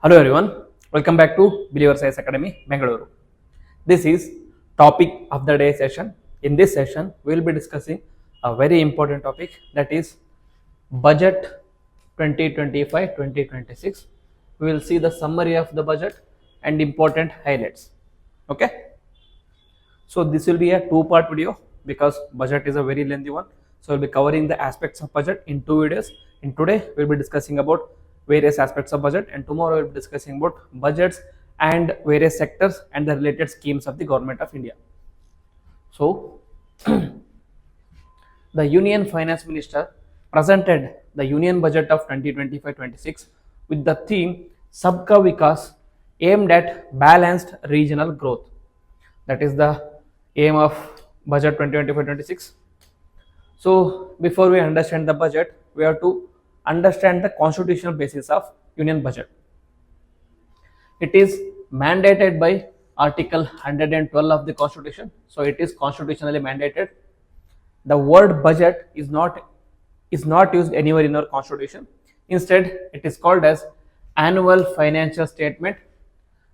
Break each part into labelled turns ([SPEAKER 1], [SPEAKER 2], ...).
[SPEAKER 1] Hello everyone, welcome back to Believer Science Academy, Bengaluru. This is topic of the day session. In this session, we will be discussing a very important topic, that is budget 2025-2026. We will see the summary of the budget and important highlights. Okay. So this will be a two-part video because budget is a very lengthy one. So we'll be covering the aspects of budget in two videos. In today, we'll be discussing about various aspects of budget, and tomorrow we'll be discussing about budgets and various sectors and the related schemes of the government of India. So the Union Finance Minister presented the Union Budget of 2025-26 with the theme Sabka Vikas, aimed at balanced regional growth. That is the aim of budget 2025-26. So before we understand the budget, we have to understand the constitutional basis of union budget. It is mandated by Article 112 of the Constitution. So it is constitutionally mandated. The word budget is not used anywhere in our Constitution. Instead, it is called as annual financial statement,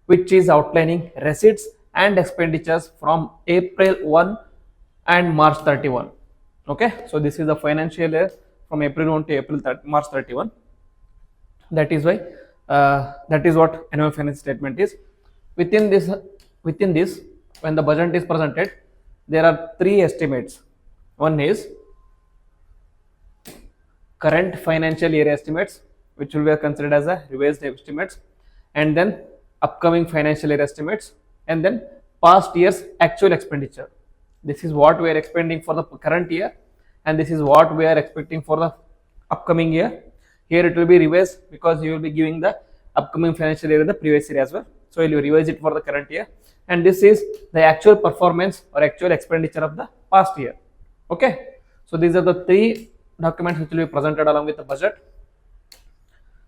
[SPEAKER 1] which is outlining receipts and expenditures from April 1 and March 31. Okay, so this is the financial year from April 1 to March 31. That is why that is what annual financial statement is. Within this, when the budget is presented, there are three estimates. One is current financial year estimates, which will be considered as a revised estimates, and then upcoming financial year estimates, and then past year's actual expenditure. This is what we are expending for the current year, and this is what we are expecting for the upcoming year. Here it will be revised because you will be giving the upcoming financial year in the previous year as well. So you will revise it for the current year, and this is the actual performance or actual expenditure of the past year. Okay, so these are the three documents which will be presented along with the budget.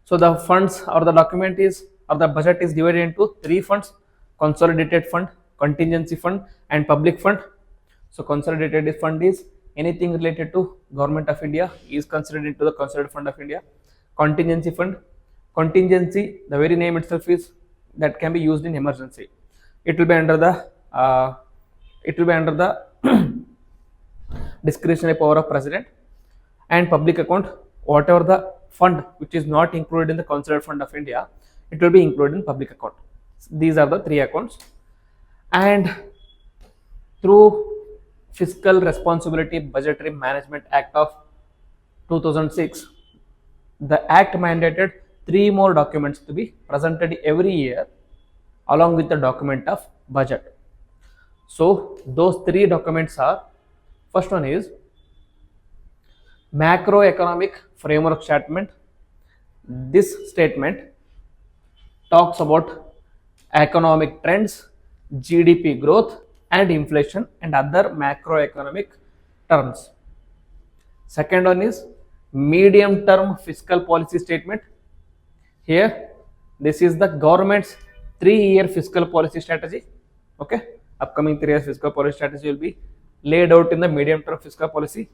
[SPEAKER 1] So the funds or the document is or the budget is divided into three funds: consolidated fund, contingency fund, and public fund. So consolidated fund is anything related to government of India is considered into the consolidated fund of India. Contingency fund, contingency, the very name itself is that can be used in emergency. It will be under the discretionary power of president. And public account, whatever the fund which is not included in the consolidated fund of India, it will be included in public account. These are the three accounts. And through Fiscal Responsibility Budgetary Management Act of 2006, the act mandated three more documents to be presented every year along with the document of budget. So those three documents are, first one is macroeconomic framework statement. This statement talks about economic trends, GDP growth, and inflation and other macroeconomic terms. Second one is medium term fiscal policy statement. Here, this is the government's 3-year fiscal policy strategy. Okay, upcoming 3 years fiscal policy strategy will be laid out in the medium term fiscal policy.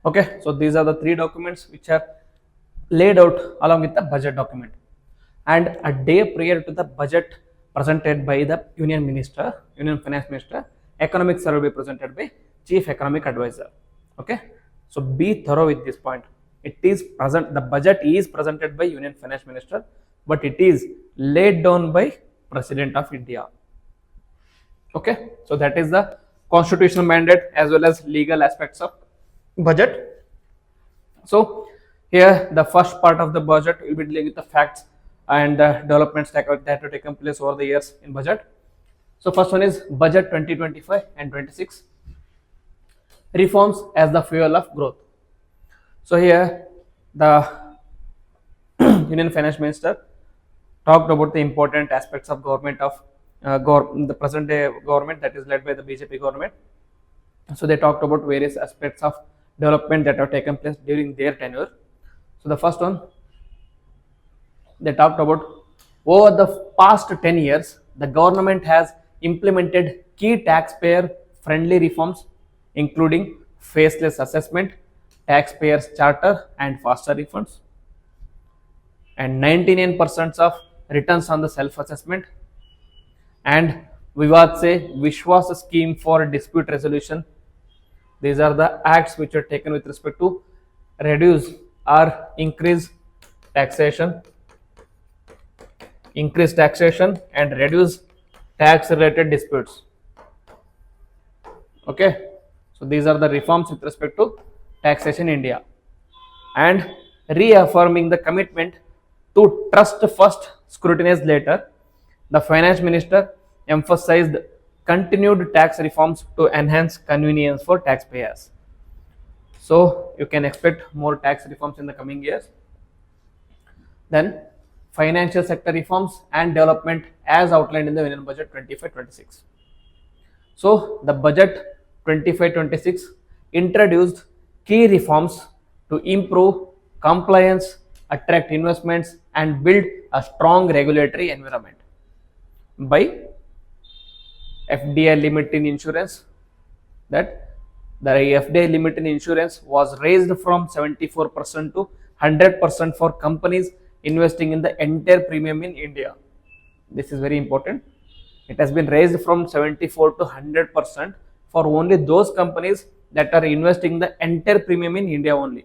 [SPEAKER 1] Okay, so these are the three documents which are laid out along with the budget document. And a day prior to the budget presented by the Union Finance Minister, economic survey will be presented by Chief Economic Advisor. Okay, so be thorough with this point. It is present, the budget is presented by Union Finance Minister, but it is laid down by President of India. Okay, so that is the constitutional mandate as well as legal aspects of budget. So here the first part of the budget will be dealing with the facts and the developments that have taken place over the years in budget. So first one is budget 2025 and 26, reforms as the fuel of growth. So here the Union Finance Minister talked about the important aspects of government of the present day government, that is led by the BJP government. So they talked about various aspects of development that have taken place during their tenure. So the first one, they talked about over the past 10 years, the government has implemented key taxpayer friendly reforms, including faceless assessment, taxpayers charter and faster refunds, and 99% of returns on the self-assessment, and Vivad Se Vishwas scheme for dispute resolution. These are the acts which are taken with respect to reduce or taxation, increase taxation and reduce tax related disputes. Okay, so these are the reforms with respect to taxation in India. And reaffirming the commitment to trust first, scrutinize later, the finance minister emphasized continued tax reforms to enhance convenience for taxpayers. So you can expect more tax reforms in the coming years. Then financial sector reforms and development as outlined in the Union Budget 25-26. So the budget 25-26 introduced key reforms to improve compliance, attract investments, and build a strong regulatory environment by FDI limit in insurance. That the FDI limit in insurance was raised from 74% to 100% for companies investing in the entire premium in India. This is very important. It has been raised from 74 to 100% for only those companies that are investing the entire premium in India only.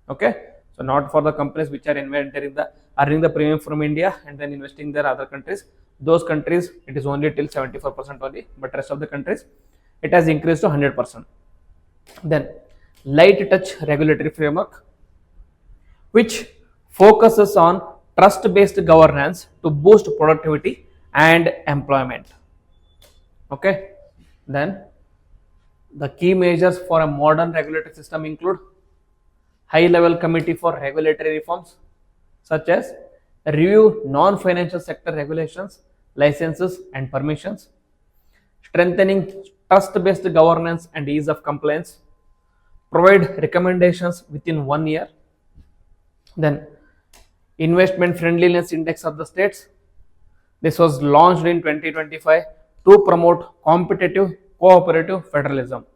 [SPEAKER 1] Okay, so not for the companies which are earning the premium from India and then investing their other countries. Those countries it is only till 74% only, but rest of the countries it has increased to 100%. Then light touch regulatory framework, which focuses on trust based governance to boost productivity and employment. Okay, then the key measures for a modern regulatory system include high level committee for regulatory reforms such as review non financial sector regulations, licenses and permissions, strengthening trust based governance and ease of compliance, provide recommendations within 1 year. Then investment friendliness index of the states. This was launched in 2025 to promote competitive cooperative federalism.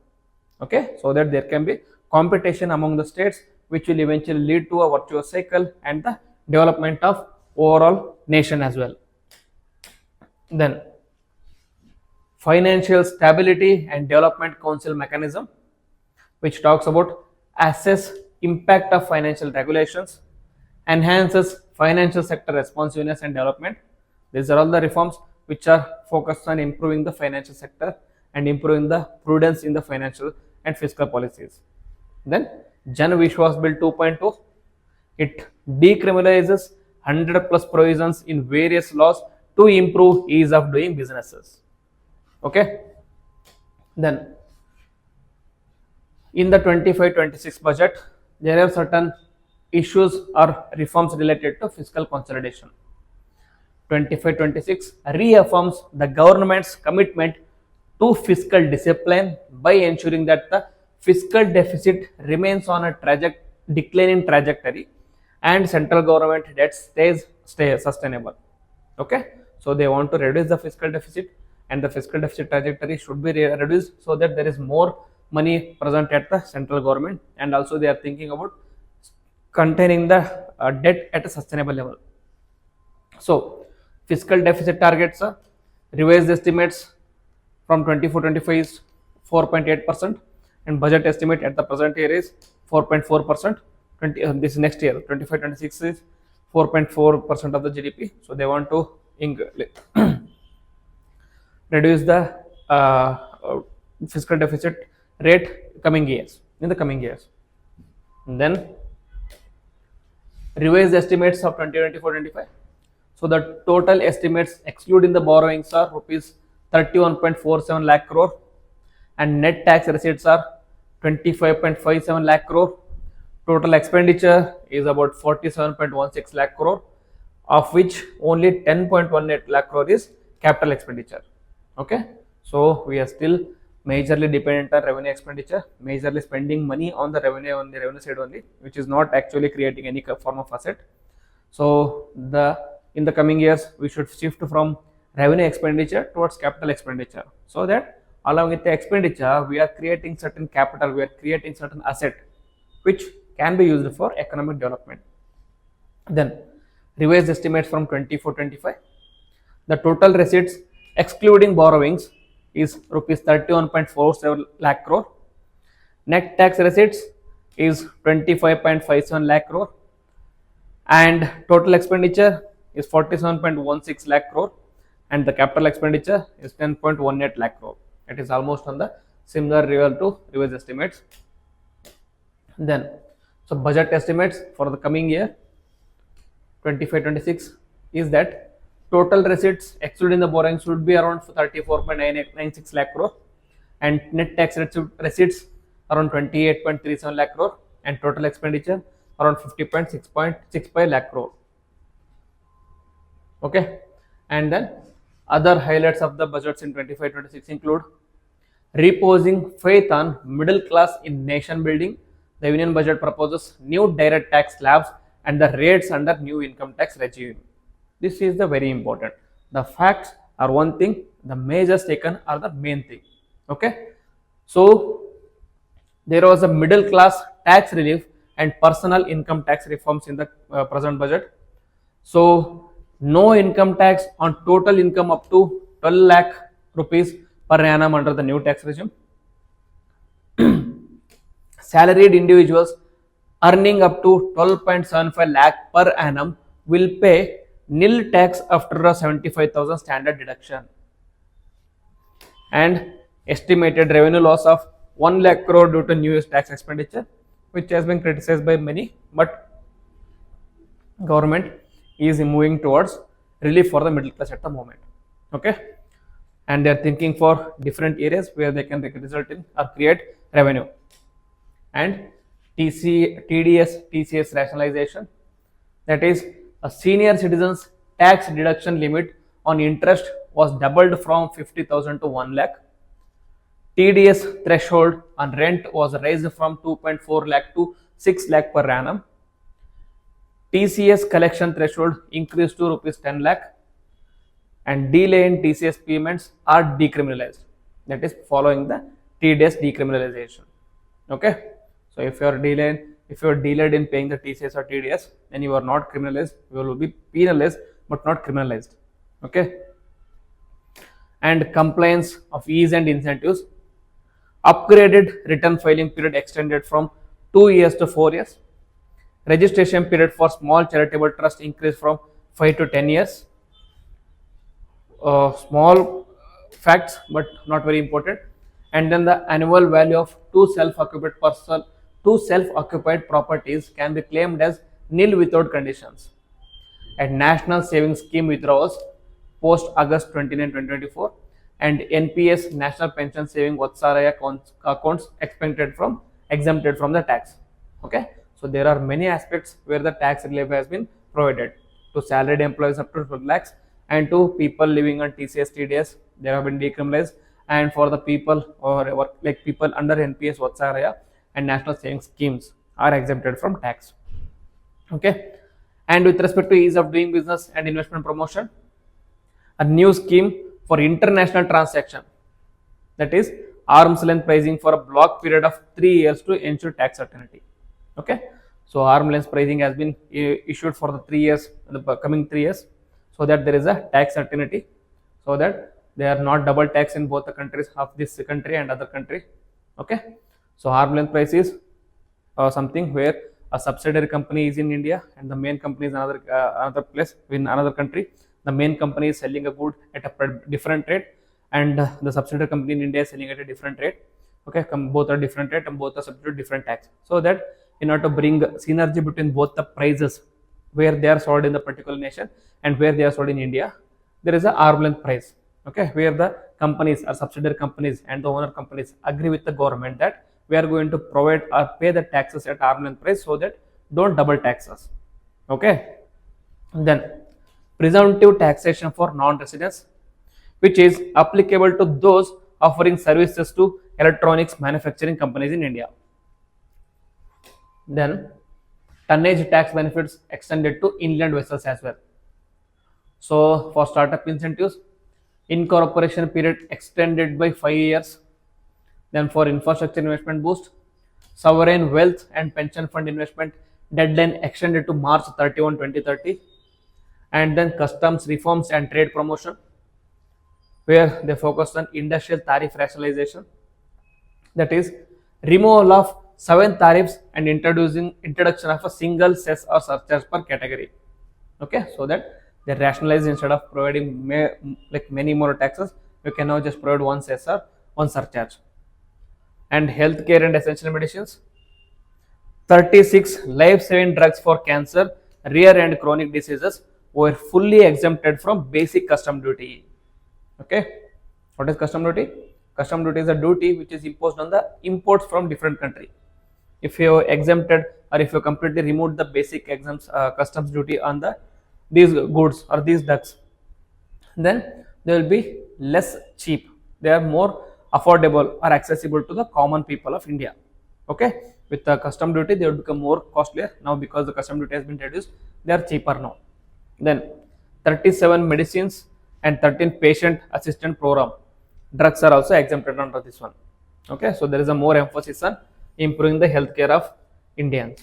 [SPEAKER 1] Okay, so that there can be competition among the states, which will eventually lead to a virtuous cycle and the development of overall nation as well. Then financial stability and development council mechanism, which talks about assess impact of financial regulations, enhances financial sector responsiveness and development. These are all the reforms which are focused on improving the financial sector and improving the prudence in the financial and fiscal policies. Then Jan Vishwas Bill 2.2, it decriminalizes 100 plus provisions in various laws to improve ease of doing businesses. Okay, then in the 25-26 budget there are certain issues or reforms related to fiscal consolidation. 25-26 reaffirms the government's commitment to fiscal discipline by ensuring that the fiscal deficit remains on a declining trajectory and central government debt stays sustainable. Okay, so they want to reduce the fiscal deficit and the fiscal deficit trajectory should be reduced so that there is more money present at the central government, and also they are thinking about containing the debt at a sustainable level. So fiscal deficit targets revised estimates from 24-25 is 4.8% and budget estimate at the present year is 4.4%. This is next year 25-26 is 4.4% of the GDP. So they want to reduce the fiscal deficit rate in the coming years. And then revised estimates of 2024-25. So the total estimates excluding the borrowings are rupees 31.47 lakh crore and net tax receipts are 25.57 lakh crore. Total expenditure is about 47.16 lakh crore, of which only 10.18 lakh crore is capital expenditure. Okay, so we are still majorly dependent on revenue expenditure, majorly spending money on the revenue side only, which is not actually creating any form of asset. So in the coming years we should shift from revenue expenditure towards capital expenditure, so that along with the expenditure we are creating certain capital, we are creating certain asset. which can be used for economic development. Then revised estimates from 24-25. The total receipts excluding borrowings is rupees 31.47 lakh crore. Net tax receipts is 25.57 lakh crore, and total expenditure is 47.16 lakh crore, and the capital expenditure is 10.18 lakh crore. It is almost on the similar level to revised estimates. Then, so budget estimates for the coming year 25-26 is that total receipts excluding the borrowings should be around 34.96 lakh crore, and net tax receipts around 28.37 lakh crore, and total expenditure around 50.65 lakh crore. Okay, and then other highlights of the budgets in 25-26 include reposing faith on middle class in nation building. The union budget proposes new direct tax slabs and the rates under new income tax regime. This is the very important. The facts are one thing, the measures taken are the main thing. Okay, so there was a middle class tax relief and personal income tax reforms in the present budget. So no income tax on total income up to 12 lakh rupees per annum under the new tax regime. Salaried individuals earning up to 12.75 lakh per annum will pay nil tax after a 75,000 standard deduction. And estimated revenue loss of 1 lakh crore due to new tax expenditure, which has been criticized by many, but government is moving towards relief for the middle class at the moment. Okay, and they are thinking for different areas where they can result in or create revenue. And TDS TCS rationalization, that is a senior citizens tax deduction limit on interest was doubled from 50,000 to 1 lakh. TDS threshold on rent was raised from 2.4 lakh to 6 lakh per annum. TCS collection threshold increased to rupees 10 lakh, and delay in TCS payments are decriminalized. That is following the TDS decriminalization. Okay, so if you are delayed in paying the TCS or TDS, then you are not criminalized. You will be penalized but not criminalized. Okay, and compliance of ease and incentives. Upgraded return filing period extended from 2 years to 4 years. Registration period for small charitable trust increased from 5 to 10 years. Small facts but not very important. And then the annual value of two self-occupied properties can be claimed as nil without conditions. And National Savings Scheme withdrawals post August 29, 2024, and NPS National Pension Saving Vatsaraya accounts exempted from the tax. Okay, so there are many aspects where the tax relief has been provided to salaried employees up to 12 lakhs, and to people living on TCS TDS they have been decriminalized, and for the people or like people under NPS Vatsaraya and national savings schemes are exempted from tax. Okay, and with respect to ease of doing business and investment promotion, a new scheme for international transaction, that is arm's length pricing for a block period of 3 years to ensure tax certainty. Okay, so arm's length pricing has been issued for the 3 years, the coming 3 years, so that there is a tax certainty, so that they are not double tax in both the countries of this country and other country. Okay, so arm's length price is something where a subsidiary company is in India and the main company is another place in another country. The main company is selling a good at a different rate, and the subsidiary company in India is selling at a different rate. Okay, both are different rate and both are subject to different tax. So that in order to bring synergy between both the prices where they are sold in the particular nation and where they are sold in India, there is a arm's length price. Okay, where the companies or subsidiary companies and the owner companies agree with the government that we are going to provide or pay the taxes at arm's length price, so that don't double tax us. Okay, then presumptive taxation for non-residents, which is applicable to those offering services to electronics manufacturing companies in India. Then tonnage tax benefits extended to inland vessels as well. So for startup incentives, incorporation period extended by 5 years. Then for infrastructure investment boost, sovereign wealth and pension fund investment deadline extended to March 31, 2030, and then customs reforms and trade promotion, where they focused on industrial tariff rationalization, that is removal of 7 tariffs and introduction of a single cess or surcharge per category. Okay, so that they rationalize, instead of providing like many more taxes, you can now just provide one cess or one surcharge. And healthcare and essential medicines, 36 life-saving drugs for cancer, rare and chronic diseases were fully exempted from basic custom duty. Okay, what is custom duty? Custom duty is a duty which is imposed on the imports from different country. If you exempted, or if you completely removed the basic customs duty on these goods or these drugs, then they will be less cheap. They are more affordable or accessible to the common people of India. Okay, with the custom duty, they will become more costlier. Now, because the custom duty has been reduced, they are cheaper now. Then 37 medicines and 13 patient assistant program drugs are also exempted under this one. Okay, so there is a more emphasis on improving the healthcare of Indians.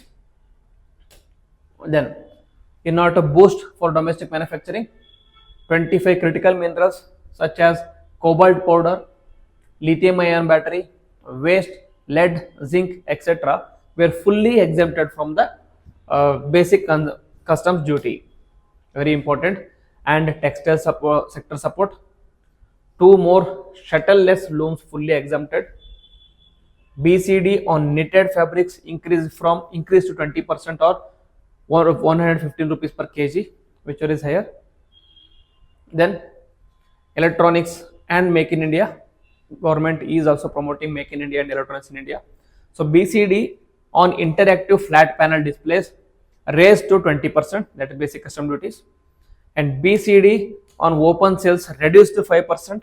[SPEAKER 1] Then, in order to boost for domestic manufacturing, 25 critical minerals such as cobalt powder, lithium ion battery, waste, lead, zinc, etc. were fully exempted from the basic customs duty. Very important. And textile sector support, 2 more shuttle-less looms fully exempted. BCD on knitted fabrics increased to 20% or 115 rupees per kg, which is higher. Then electronics and Make in India, government is also promoting Make in India and electronics in India. So BCD on interactive flat panel displays raised to 20%, that is basic custom duties, and BCD on open cells reduced to 5%,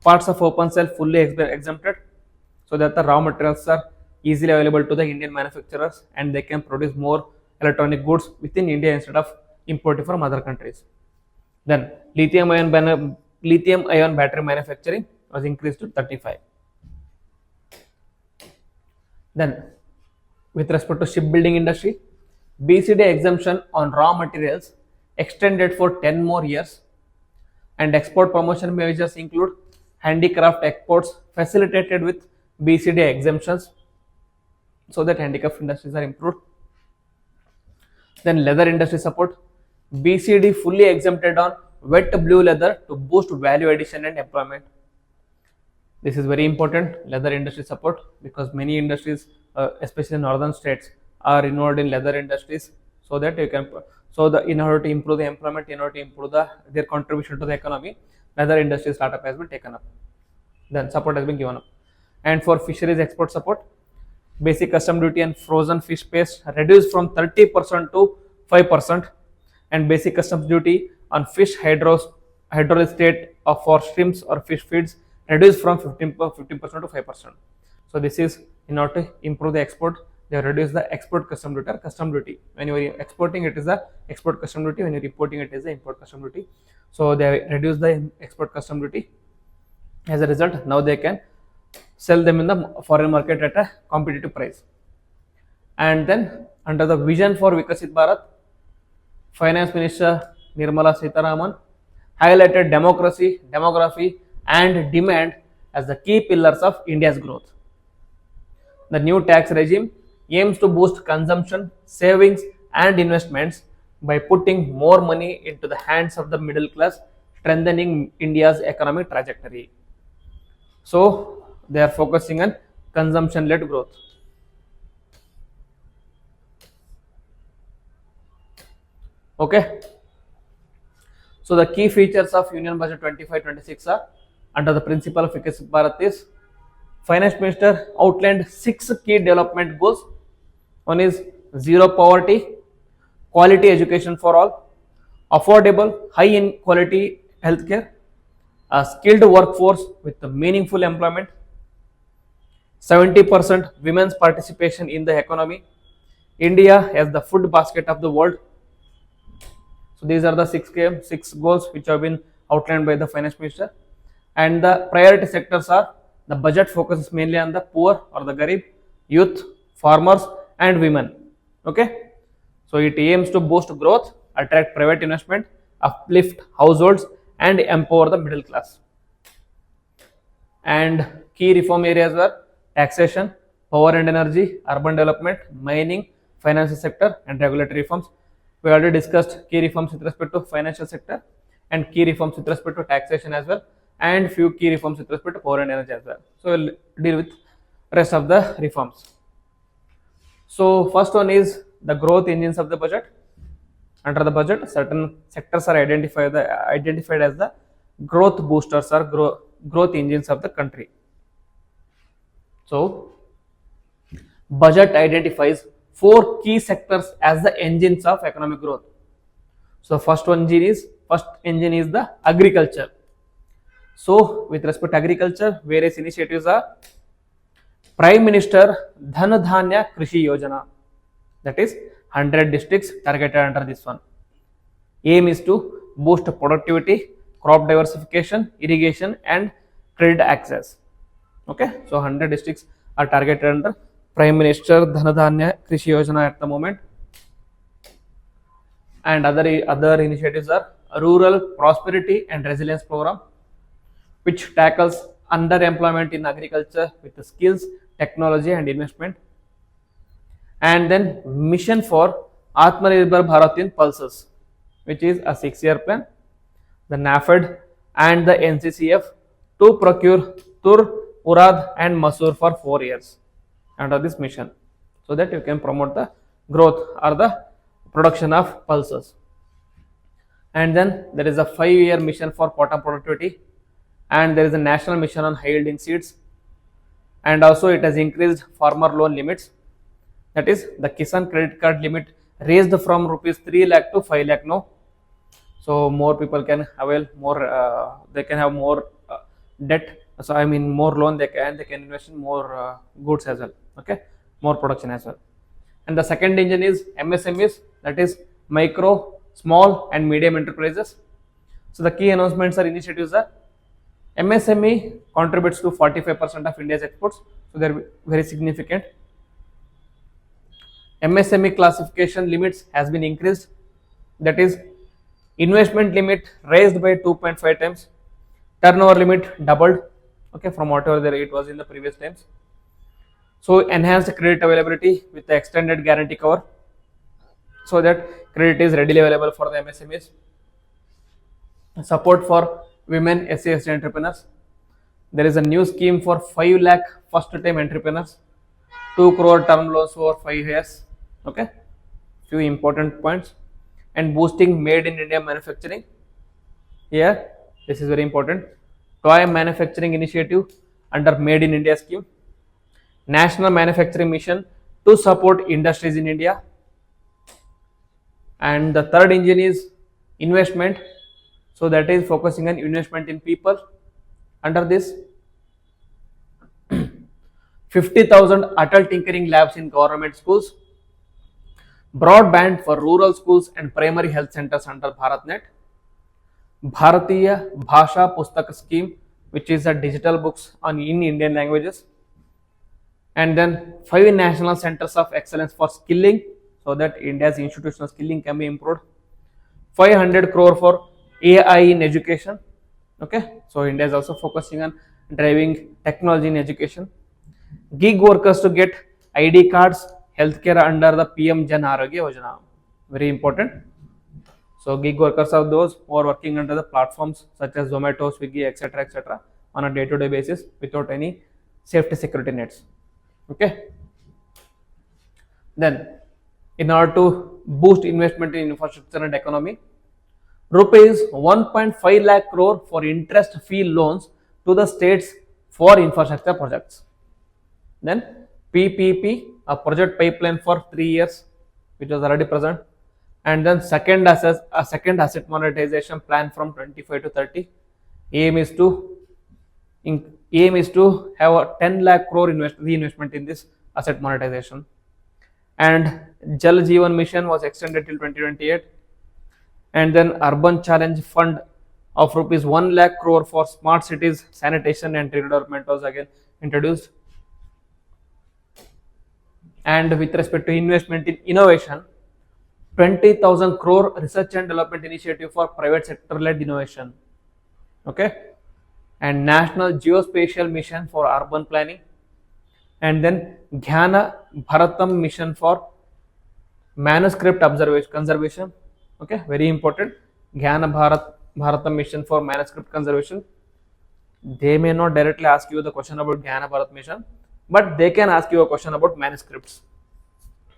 [SPEAKER 1] parts of open cell fully exempted, so that the raw materials are easily available to the Indian manufacturers and they can produce more electronic goods within India instead of importing from other countries. Then lithium ion battery manufacturing was increased to 35. Then, with respect to shipbuilding industry, BCD exemption on raw materials extended for 10 more years, and export promotion measures include handicraft exports facilitated with BCD exemptions, so that handicraft industries are improved. Then leather industry support, BCD fully exempted on wet blue leather to boost value addition and employment. This is very important, leather industry support, because many industries, especially in northern states, are involved in leather industries, so that you can, in order to improve the employment, in order to improve their contribution to the economy, leather industry startup has been taken up. Then support has been given up. And for fisheries export support, basic custom duty on frozen fish paste reduced from 30% to 5%, and basic customs duty on fish hydrolysate for shrimps or fish feeds reduced from 15% to 5%. So this is in order to improve the export. They have reduced the export custom duty or custom duty. When you are exporting, it is the export custom duty. When you are importing, it is the import custom duty. So they have reduced the export custom duty. As a result, now they can sell them in the foreign market at a competitive price. And then under the vision for Vikasit Bharat, Finance Minister Nirmala Sitharaman highlighted democracy, demography and demand as the key pillars of India's growth. The new tax regime aims to boost consumption, savings and investments by putting more money into the hands of the middle class, strengthening India's economic trajectory. So they are focusing on consumption-led growth. Okay. So the key features of Union Budget 25-26 are, under the principle of Vikasit Bharat, is Finance Minister outlined 6 key development goals. One is zero poverty, quality education for all, affordable, high in quality healthcare, a skilled workforce with meaningful employment, 70% women's participation in the economy, India as the food basket of the world. So these are the 6 goals which have been outlined by the Finance Minister. And the priority sectors are, the budget focuses mainly on the poor or the garib, youth, farmers and women. Okay, so it aims to boost growth, attract private investment, uplift households, and empower the middle class. And key reform areas were taxation, power and energy, urban development, mining, financial sector, and regulatory reforms. We already discussed key reforms with respect to financial sector and key reforms with respect to taxation as well, and few key reforms with respect to power and energy as well. So we'll deal with rest of the reforms. So first one is the growth engines of the budget. Under the budget, certain sectors are identified as the growth boosters or growth engines of the country. So budget identifies four key sectors as the engines of economic growth. So first engine is the agriculture. So with respect to agriculture, various initiatives are Prime Minister Dhan Dhanya Krishi Yojana, that is 100 districts targeted under this one. Aim is to boost productivity, crop diversification, irrigation, and credit access. Okay, so 100 districts are targeted under Prime Minister Dhan Dhanya Krishi Yojana at the moment. And other initiatives are Rural Prosperity and Resilience Program, which tackles underemployment in agriculture with the skills, technology, and investment. And then Mission for Atmanirbhar Bharat in Pulses, which is a 6-year plan. The NAFED and the NCCF to procure tur, urad, and masoor for 4 years under this mission, so that you can promote the growth or the production of pulses. And then there is a 5-year mission for cotton productivity, and there is a national mission on high yielding seeds, and also it has increased farmer loan limits, that is the Kisan credit card limit raised from rupees 3 lakh to 5 lakh now. So more people can avail more, they can have more debt, so I mean more loan they can invest in more goods as well. Okay, more production as well. And the second engine is MSMEs, that is micro, small, and medium enterprises. So the key announcements or initiatives are MSME contributes to 45% of India's exports, so they're very significant. MSME classification limits has been increased, that is investment limit raised by 2.5 times, turnover limit doubled, okay, from whatever it was in the previous times. So enhanced credit availability with the extended guarantee cover, so that credit is readily available for the MSMEs. Support for women SC/ST entrepreneurs. There is a new scheme for 5 lakh first time entrepreneurs, 2 crore term loans over 5 years. Okay, few important points. And boosting made in India manufacturing. Here, this is very important. Toy manufacturing initiative under Made in India scheme. National manufacturing mission to support industries in India. And the third engine is investment, so that is focusing on investment in people. Under this, 50,000 Atal Tinkering Labs in government schools, broadband for rural schools and primary health centers under BharatNet, Bharatiya Bhasha Pustak scheme, which is a digital books in Indian languages, and then 5 national centers of excellence for skilling, so that India's institutional skilling can be improved. 500 crore for AI in education. Okay, so India is also focusing on driving technology in education. Gig workers to get ID cards, healthcare under the PM Jan Arogya Yojana, very important. So gig workers are those who are working under the platforms such as Zomato, Swiggy, etc., on a day-to-day basis without any safety security nets. Okay. Then, in order to boost investment in infrastructure and economy, rupees 1.5 lakh crore for interest-free loans to the states for infrastructure projects. Then PPP, a project pipeline for 3 years, which was already present. And then second asset monetization plan from 25 to 30. Aim is to have a 10 lakh crore reinvestment in this asset monetization. And Jal Jeevan Mission was extended till 2028. And then Urban Challenge Fund of rupees 1 lakh crore for smart cities, sanitation and redevelopment was again introduced. And with respect to investment in innovation, 20,000 crore research and development initiative for private sector led innovation. Okay, and national geospatial mission for urban planning, and then Jnana Bharatam mission for manuscript observation conservation. Okay, very important. Jnana Bharatam mission for manuscript conservation. They may not directly ask you the question about Jnana Bharat mission, but they can ask you a question about manuscripts.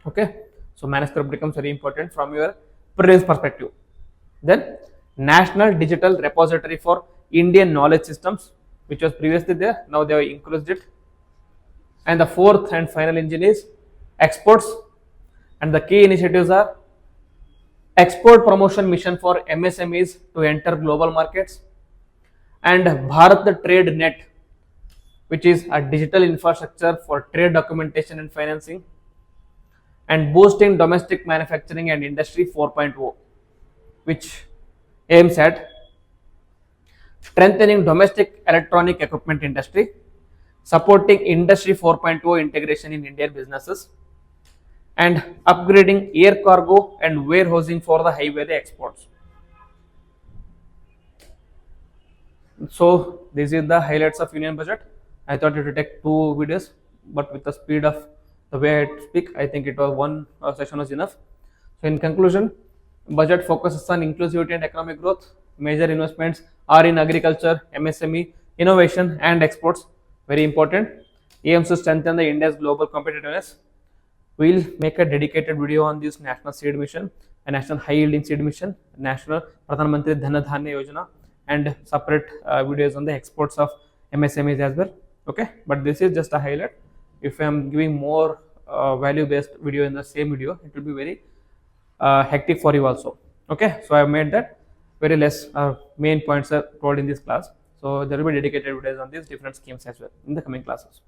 [SPEAKER 1] Okay, so manuscript becomes very important from your previous perspective. Then National Digital Repository for Indian Knowledge Systems, which was previously there, now they have increased it. And the fourth and final engine is exports, and the key initiatives are export promotion mission for MSMEs to enter global markets, and Bharat Trade Net, which is a digital infrastructure for trade documentation and financing, and boosting domestic manufacturing and industry 4.0, which aims at strengthening domestic electronic equipment industry, supporting industry 4.0 integration in Indian businesses, and upgrading air cargo and warehousing for the highway exports. So this is the highlights of Union Budget. I thought it would take 2 videos, but with the speed of the way I speak, I think it was one session was enough. So in conclusion, budget focuses on inclusivity and economic growth. Major investments are in agriculture, MSME, innovation and exports. Very important. Aims to strengthen the India's global competitiveness. We'll make a dedicated video on this national seed mission, a national high yielding seed mission, national Pradhan Mantri Dhan Dhanya Yojana, and separate videos on the exports of MSMEs as well. Okay, but this is just a highlight. If I am giving more value based video in the same video, it will be very hectic for you also. Okay, so I have made that very less main points are told in this class. So there will be dedicated videos on these different schemes as well in the coming classes.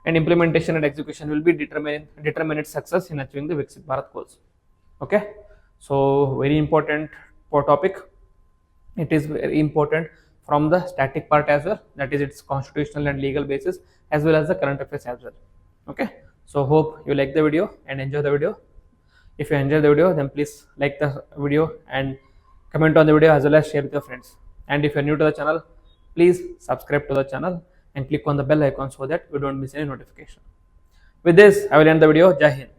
[SPEAKER 1] And implementation and execution will be determine its success in achieving the Viksit Bharat goals. Okay, so very important topic. It is very important from the static part as well, that is its constitutional and legal basis, as well as the current affairs as well. Okay, so hope you like the video and enjoy the video. If you enjoy the video, then please like the video and comment on the video, as well as share with your friends. And if you are new to the channel, please subscribe to the channel and click on the bell icon so that you don't miss any notification. With this, I will end the video. Jai Hind.